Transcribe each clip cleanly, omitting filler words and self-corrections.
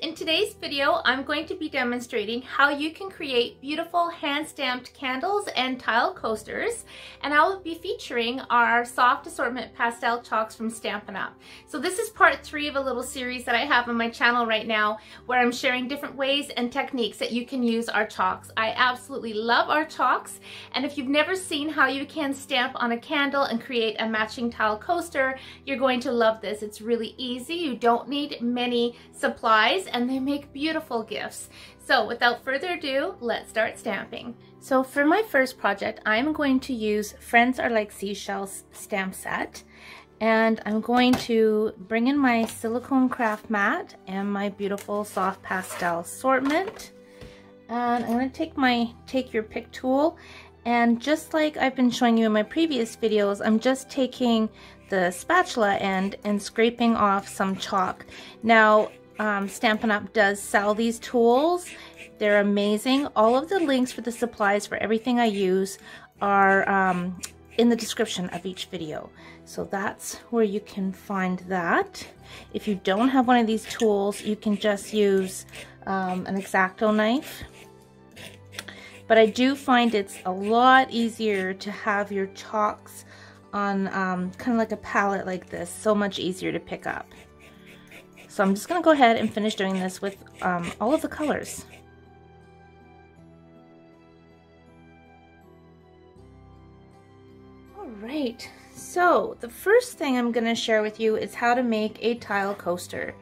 In today's video, I'm going to be demonstrating how you can create beautiful hand-stamped candles and tile coasters, and I will be featuring our Soft Assortment Pastel Chalks from Stampin' Up. So this is part 3 of a little series that I have on my channel right now where I'm sharing different ways and techniques that you can use our chalks. I absolutely love our chalks, and if you've never seen how you can stamp on a candle and create a matching tile coaster, you're going to love this. It's really easy. You don't need many supplies, and they make beautiful gifts. So without further ado, let's start stamping. So for my first project, I'm going to use Friends Are Like Seashells stamp set, and I'm going to bring in my silicone craft mat and my beautiful soft pastel assortment, and I'm going to take my take your pick tool, and just like I've been showing you in my previous videos, I'm just taking the spatula end and scraping off some chalk. Now Stampin' Up does sell these tools. They're amazing. All of the links for the supplies for everything I use are in the description of each video. So that's where you can find that. If you don't have one of these tools, you can just use an X-Acto knife. But I do find it's a lot easier to have your chalks on kind of like a palette like this. So much easier to pick up. So I'm just going to go ahead and finish doing this with all of the colors. Alright, so the first thing I'm going to share with you is how to make a tile coaster.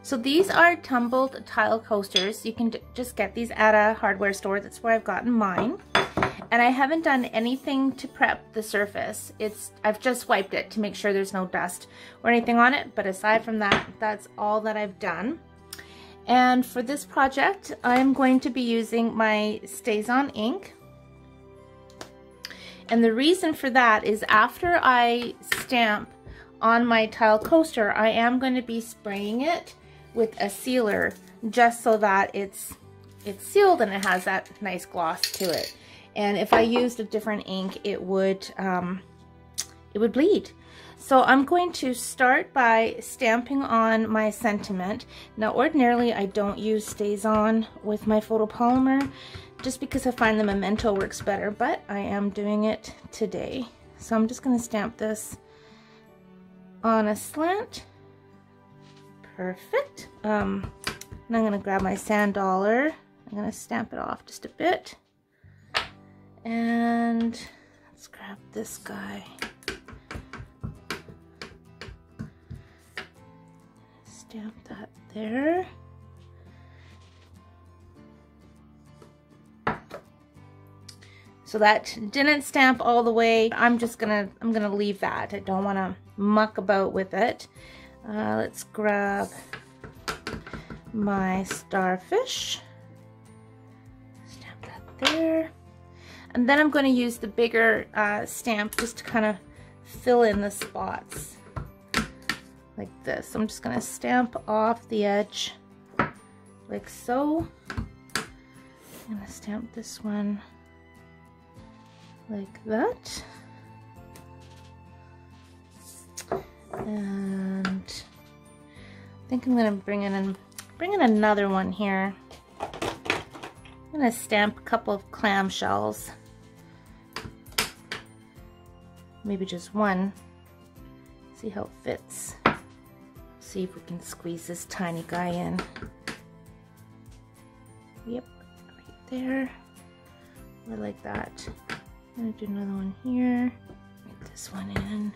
So these are tumbled tile coasters. You can just get these at a hardware store. That's where I've gotten mine. And I haven't done anything to prep the surface. I've just wiped it to make sure there's no dust or anything on it, but aside from that, that's all that I've done. And for this project, I'm going to be using my StazOn ink. And the reason for that is after I stamp on my tile coaster, I am going to be spraying it with a sealer just so that it's sealed and it has that nice gloss to it. And if I used a different ink, it would bleed. So I'm going to start by stamping on my sentiment. Now ordinarily I don't use StazOn with my photopolymer just because I find the memento works better, but I am doing it today. So I'm just going to stamp this on a slant. Perfect. And I'm going to grab my sand dollar. I'm going to stamp it off just a bit. And let's grab this guy. Stamp that there. So that didn't stamp all the way. I'm gonna leave that. I don't want to muck about with it. Let's grab my starfish. Stamp that there. And then I'm going to use the bigger stamp just to kind of fill in the spots like this. I'm just going to stamp off the edge like so. I'm going to stamp this one like that. And I think I'm going to bring in another one here. I'm going to stamp a couple of clamshells. Maybe just one. See how it fits. See if we can squeeze this tiny guy in. Yep, right there. Or like that. I'm going to do another one here. Get this one in.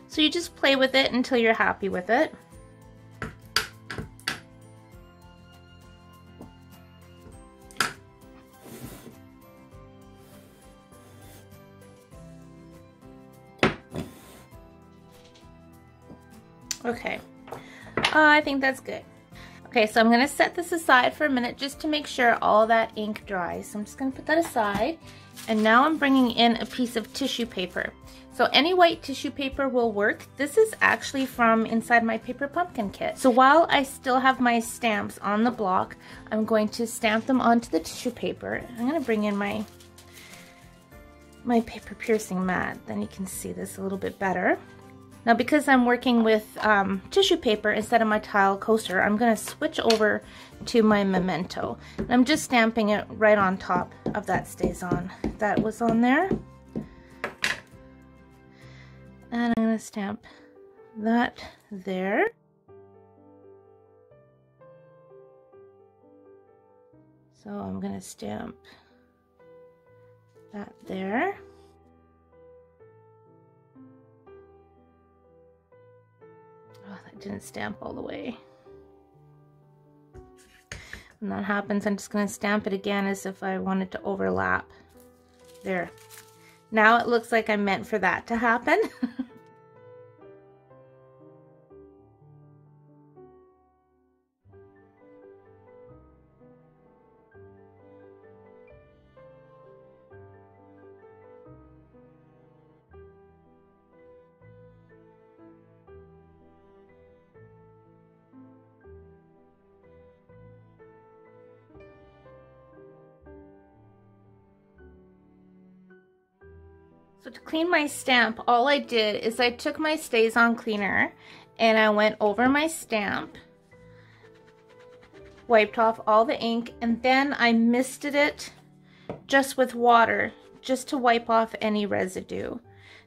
So you just play with it until you're happy with it. Okay, I think that's good. Okay, so I'm gonna set this aside for a minute just to make sure all that ink dries. So I'm just gonna put that aside. And now I'm bringing in a piece of tissue paper. So any white tissue paper will work. This is actually from inside my paper pumpkin kit. So while I still have my stamps on the block, I'm going to stamp them onto the tissue paper. I'm gonna bring in my paper piercing mat, then you can see this a little bit better. Now because I'm working with tissue paper instead of my tile coaster, I'm gonna switch over to my memento. And I'm just stamping it right on top of that StazOn that was on there. And I'm gonna stamp that there. So I'm gonna stamp that there. Oh, that didn't stamp all the way. When that happens, I'm just going to stamp it again as if I wanted to overlap. There. Now it looks like I'm meant for that to happen. So to clean my stamp, all I did is I took my StazOn cleaner and I went over my stamp, wiped off all the ink, and then I misted it just with water just to wipe off any residue,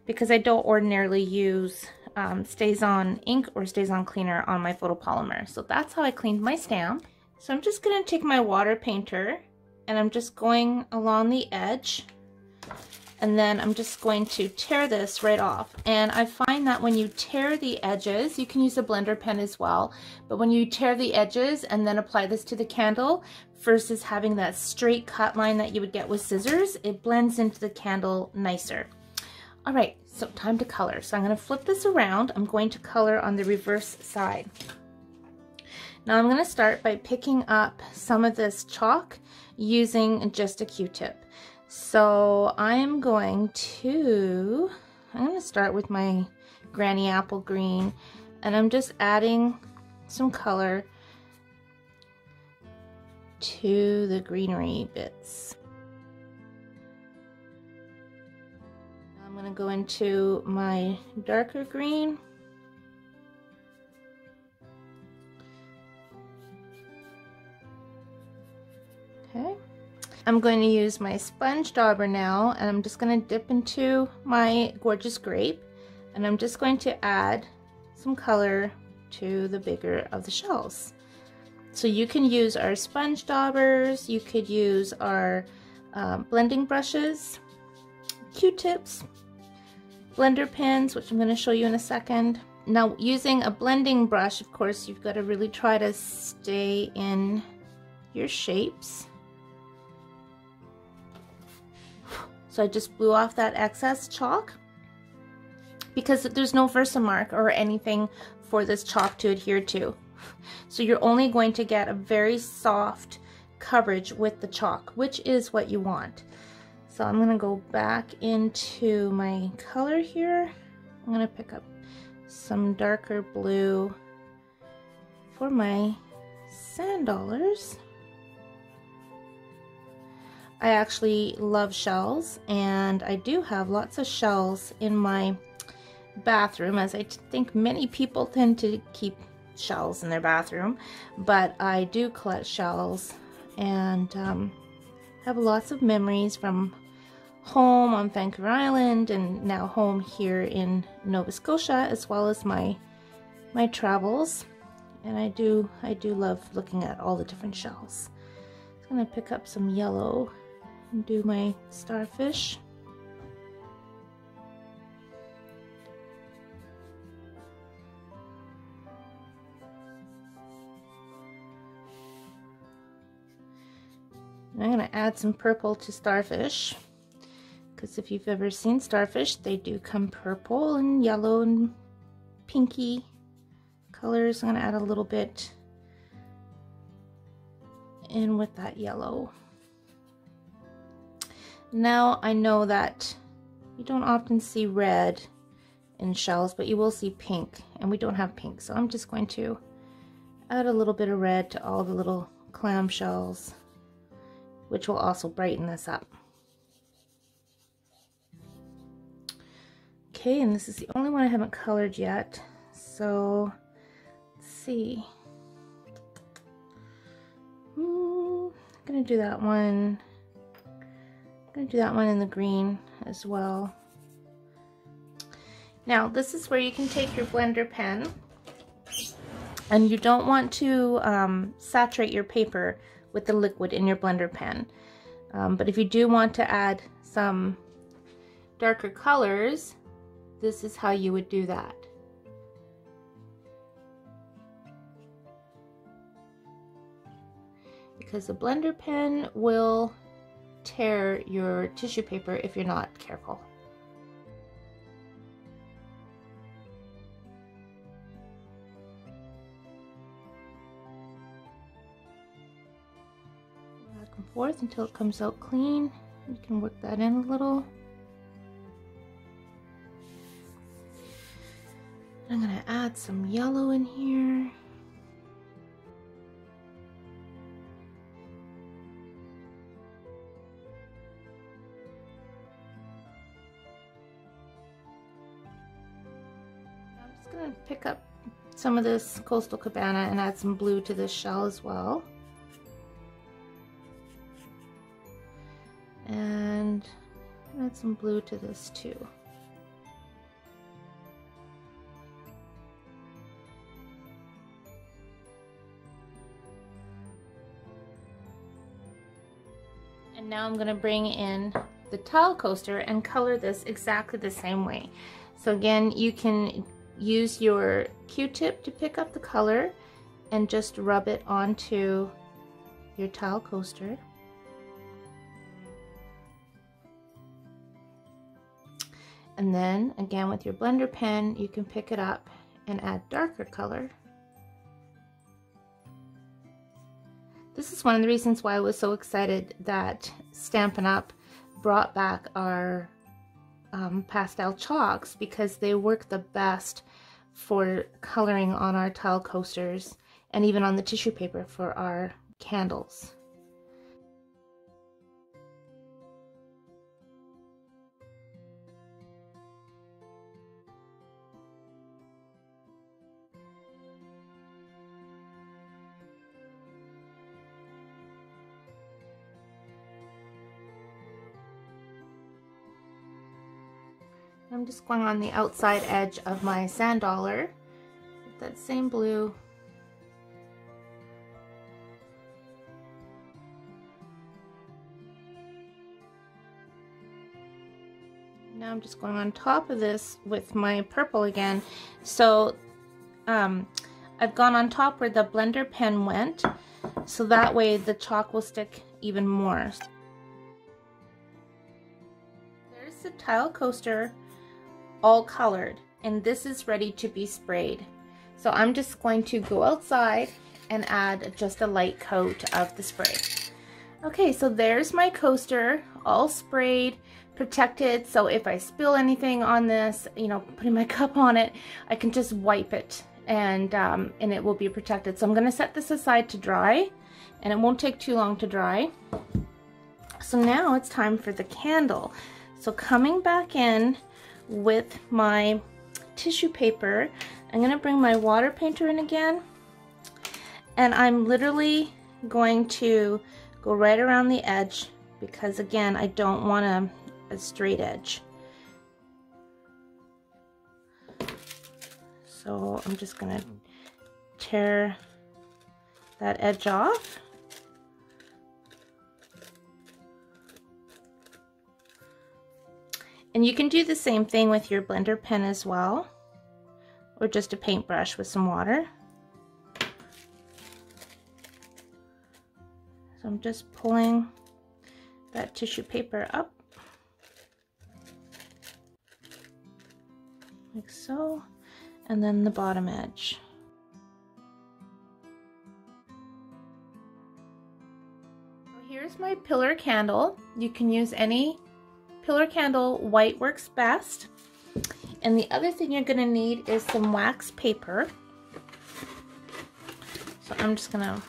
because I don't ordinarily use StazOn ink or StazOn cleaner on my photopolymer. So that's how I cleaned my stamp. So I'm just going to take my water painter and I'm just going along the edge. And then I'm just going to tear this right off. And I find that when you tear the edges, you can use a blender pen as well, but when you tear the edges and then apply this to the candle versus having that straight cut line that you would get with scissors, it blends into the candle nicer. All right, so time to color. So I'm going to flip this around. I'm going to color on the reverse side. Now I'm going to start by picking up some of this chalk using just a Q-tip. So I'm going to start with my Granny Apple Green, and I'm just adding some color to the greenery bits. I'm going to go into my darker green. Okay. I'm going to use my sponge dauber now, and I'm just going to dip into my gorgeous grape, and I'm just going to add some color to the bigger of the shells. So you can use our sponge daubers, you could use our blending brushes, Q-tips, blender pens, which I'm going to show you in a second. Now using a blending brush, of course, you've got to really try to stay in your shapes. So I just blew off that excess chalk because there's no Versamark or anything for this chalk to adhere to. So you're only going to get a very soft coverage with the chalk, which is what you want. So I'm going to go back into my color here. I'm going to pick up some darker blue for my sand dollars. I actually love shells, and I do have lots of shells in my bathroom, as I think many people tend to keep shells in their bathroom, but I do collect shells and have lots of memories from home on Vancouver Island and now home here in Nova Scotia, as well as my travels. And I do love looking at all the different shells. I'm going to pick up some yellow and do my starfish. And I'm going to add some purple to starfish, because if you've ever seen starfish, they do come purple and yellow and pinky colors. I'm going to add a little bit in with that yellow. Now I know that you don't often see red in shells, but you will see pink, and we don't have pink, so I'm just going to add a little bit of red to all the little clam shells, which will also brighten this up. Okay, and this is the only one I haven't colored yet, so let's see. I'm gonna do that one. I'm gonna do that one in the green as well. Now this is where you can take your blender pen, and you don't want to saturate your paper with the liquid in your blender pen. But if you do want to add some darker colors, this is how you would do that. Because the blender pen will tear your tissue paper if you're not careful. Back and forth until it comes out clean. You can work that in a little. I'm going to add some yellow in here. I'm just going to pick up some of this Coastal Cabana and add some blue to this shell as well. And add some blue to this too. And now I'm going to bring in the tile coaster and color this exactly the same way. So again, you can use your Q-tip to pick up the color and just rub it onto your tile coaster. And then again with your blender pen, you can pick it up and add darker color. This is one of the reasons why I was so excited that Stampin' Up! Brought back our pastel chalks, because they work the best for coloring on our tile coasters and even on the tissue paper for our candles. I'm just going on the outside edge of my sand dollar with that same blue. Now I'm just going on top of this with my purple again. So I've gone on top where the blender pen went, so that way the chalk will stick even more. There's the tile coaster all colored, and this is ready to be sprayed. So I'm just going to go outside and add just a light coat of the spray. Okay, so there's my coaster all sprayed, protected, so if I spill anything on this, you know, putting my cup on it, I can just wipe it and it will be protected. So I'm going to set this aside to dry, and it won't take too long to dry. So now it's time for the candle. So coming back in with my tissue paper, I'm going to bring my water painter in again, and I'm literally going to go right around the edge, because again, I don't want a straight edge. So I'm just going to tear that edge off. And you can do the same thing with your blender pen as well, or just a paintbrush with some water. So I'm just pulling that tissue paper up, like so, and then the bottom edge. here's my pillar candle. You can use any pillar candle, white works best. And the other thing you're going to need is some wax paper. So I'm just going to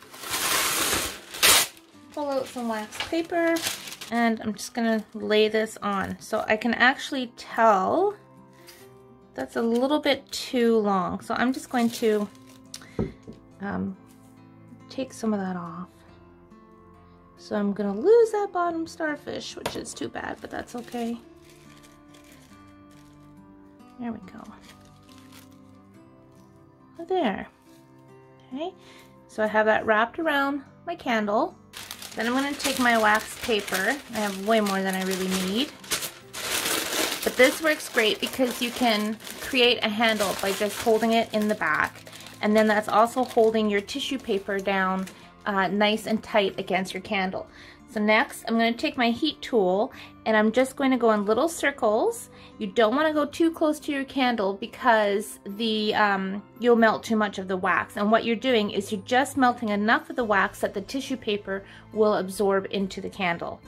pull out some wax paper and I'm just going to lay this on. So I can actually tell that's a little bit too long. So I'm just going to take some of that off. So I'm going to lose that bottom starfish, which is too bad, but that's okay. There we go. There. Okay, so I have that wrapped around my candle. Then I'm going to take my wax paper. I have way more than I really need. But this works great because you can create a handle by just holding it in the back. And then that's also holding your tissue paper down nice and tight against your candle. So next I'm going to take my heat tool and I'm just going to go in little circles. You don't want to go too close to your candle because you'll melt too much of the wax, and what you're doing is you're just melting enough of the wax that the tissue paper will absorb into the candle.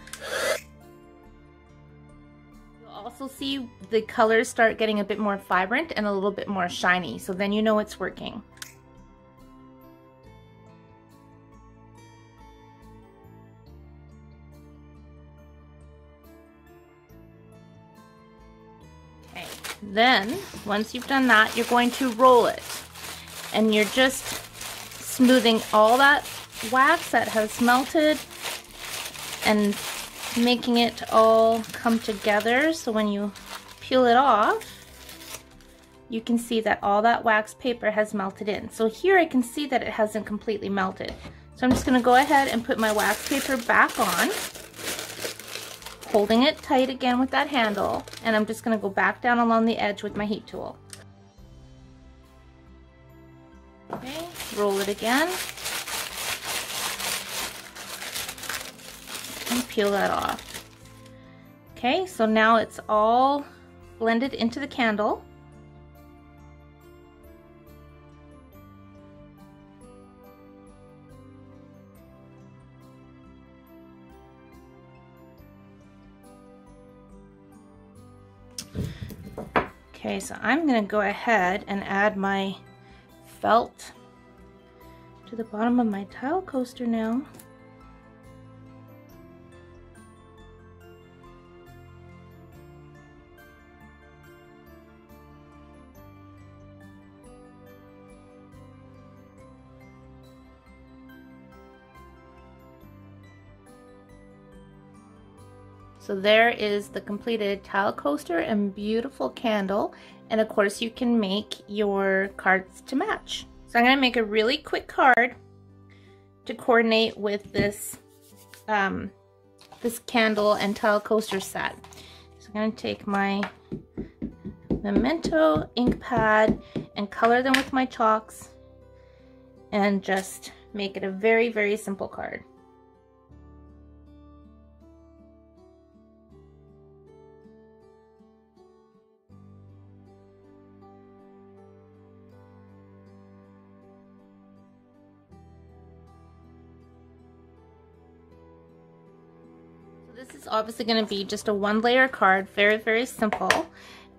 You'll also see the colors start getting a bit more vibrant and a little bit more shiny, so then you know it's working. Then, once you've done that, you're going to roll it. And you're just smoothing all that wax that has melted and making it all come together. So when you peel it off, you can see that all that wax paper has melted in. So here I can see that it hasn't completely melted. So I'm just going to go ahead and put my wax paper back on, holding it tight again with that handle, and I'm just going to go back down along the edge with my heat tool. Okay, roll it again, and peel that off. Okay, so now it's all blended into the candle. Okay, so I'm going to go ahead and add my felt to the bottom of my tile coaster now. So there is the completed tile coaster and beautiful candle, and of course you can make your cards to match. So I'm going to make a really quick card to coordinate with this this candle and tile coaster set. So I'm going to take my Memento ink pad and color them with my chalks and just make it a very, very simple card. This is obviously going to be just a one-layer card, very, very simple.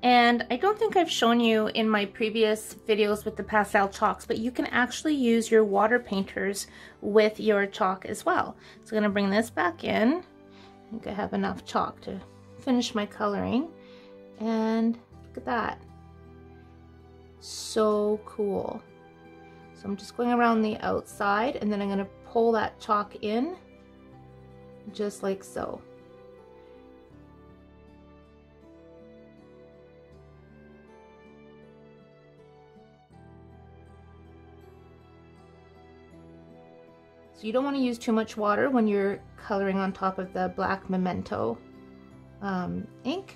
And I don't think I've shown you in my previous videos with the pastel chalks, but you can actually use your water painters with your chalk as well. So I'm going to bring this back in. I think I have enough chalk to finish my coloring. And look at that. So cool. So I'm just going around the outside and then I'm going to pull that chalk in just like so. So you don't want to use too much water when you're coloring on top of the black Memento ink.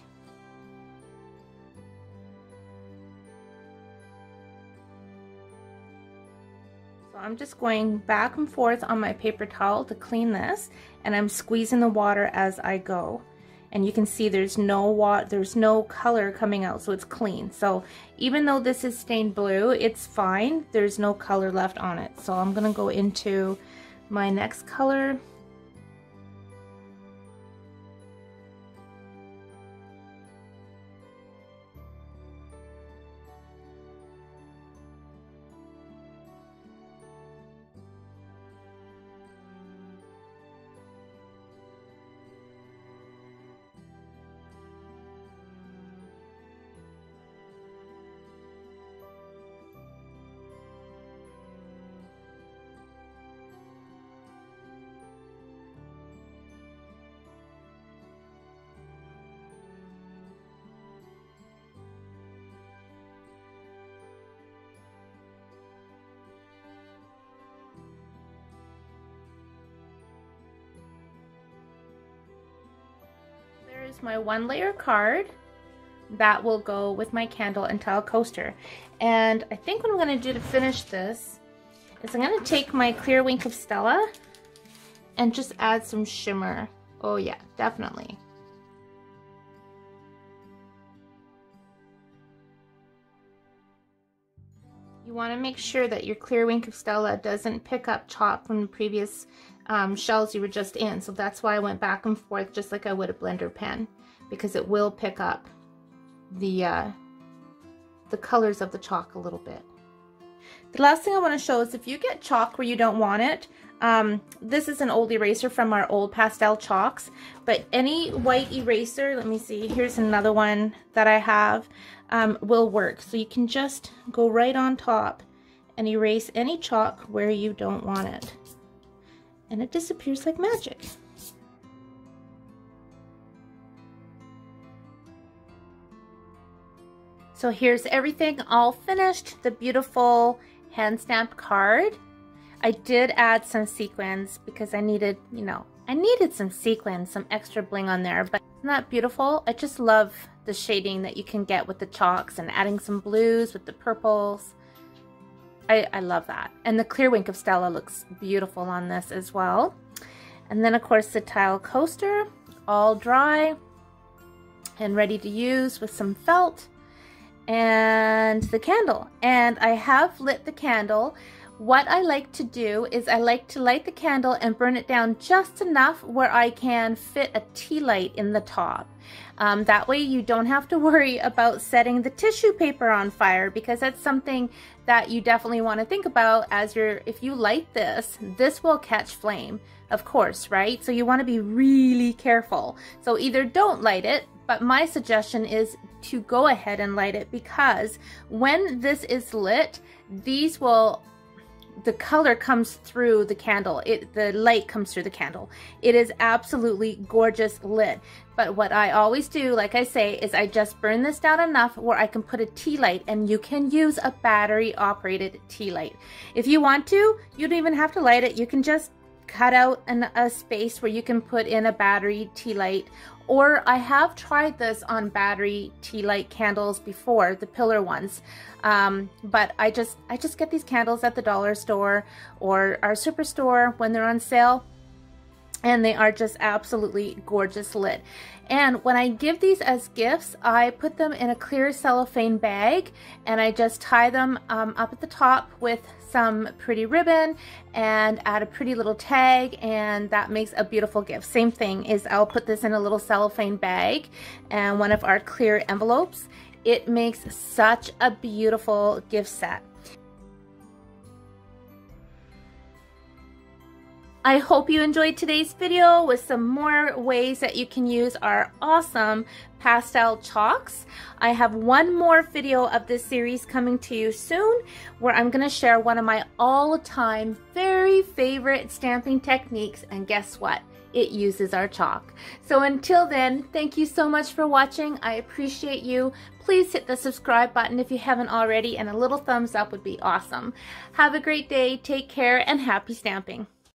So I'm just going back and forth on my paper towel to clean this, and I'm squeezing the water as I go. And you can see there's no color coming out, so it's clean. So even though this is stained blue, it's fine. There's no color left on it. So I'm gonna go into my next color. Here's my 1-layer card that will go with my candle and tile coaster. And I think what I'm going to do to finish this is I'm going to take my clear Wink of Stella and just add some shimmer. Oh yeah, definitely. You want to make sure that your clear Wink of Stella doesn't pick up chalk from the previous shells you were just in. So that's why I went back and forth just like I would a blender pen, because it will pick up the colors of the chalk a little bit. The last thing I want to show is if you get chalk where you don't want it, this is an old eraser from our old pastel chalks, but any white eraser, let me see, here's another one that I have, will work. So you can just go right on top and erase any chalk where you don't want it. And it disappears like magic. So here's everything all finished, the beautiful hand stamped card. I did add some sequins because I needed, you know, I needed some sequins, some extra bling on there, but isn't that beautiful? I just love the shading that you can get with the chalks and adding some blues with the purples. I love that. And the clear Wink of Stella looks beautiful on this as well. And then of course the tile coaster, all dry and ready to use with some felt, and the candle. And I have lit the candle. What I like to do is I like to light the candle and burn it down just enough where I can fit a tea light in the top. That way you don't have to worry about setting the tissue paper on fire, because that's something that you definitely want to think about as if you light this, this will catch flame, of course, right? So you want to be really careful. So either don't light it, but my suggestion is to go ahead and light it, because when this is lit, these will, the color comes through the candle. The light comes through the candle. It is absolutely gorgeous lit. But what I always do, like I say, is I just burn this down enough where I can put a tea light, and you can use a battery operated tea light. If you want to, you don't even have to light it. You can just cut out a space where you can put in a battery tea light. Or I have tried this on battery tea light candles before, the pillar ones. But I just get these candles at the dollar store or our superstore when they're on sale, and they are just absolutely gorgeous lit. And when I give these as gifts, I put them in a clear cellophane bag, and I just tie them up at the top with some pretty ribbon and add a pretty little tag, and that makes a beautiful gift. Same thing is I'll put this in a little cellophane bag and one of our clear envelopes. It makes such a beautiful gift set. I hope you enjoyed today's video with some more ways that you can use our awesome pastel chalks. I have one more video of this series coming to you soon, where I'm going to share one of my all-time very favorite stamping techniques, and guess what? It uses our chalk. So until then, thank you so much for watching. I appreciate you. Please hit the subscribe button if you haven't already, and a little thumbs up would be awesome. Have a great day, take care, and happy stamping.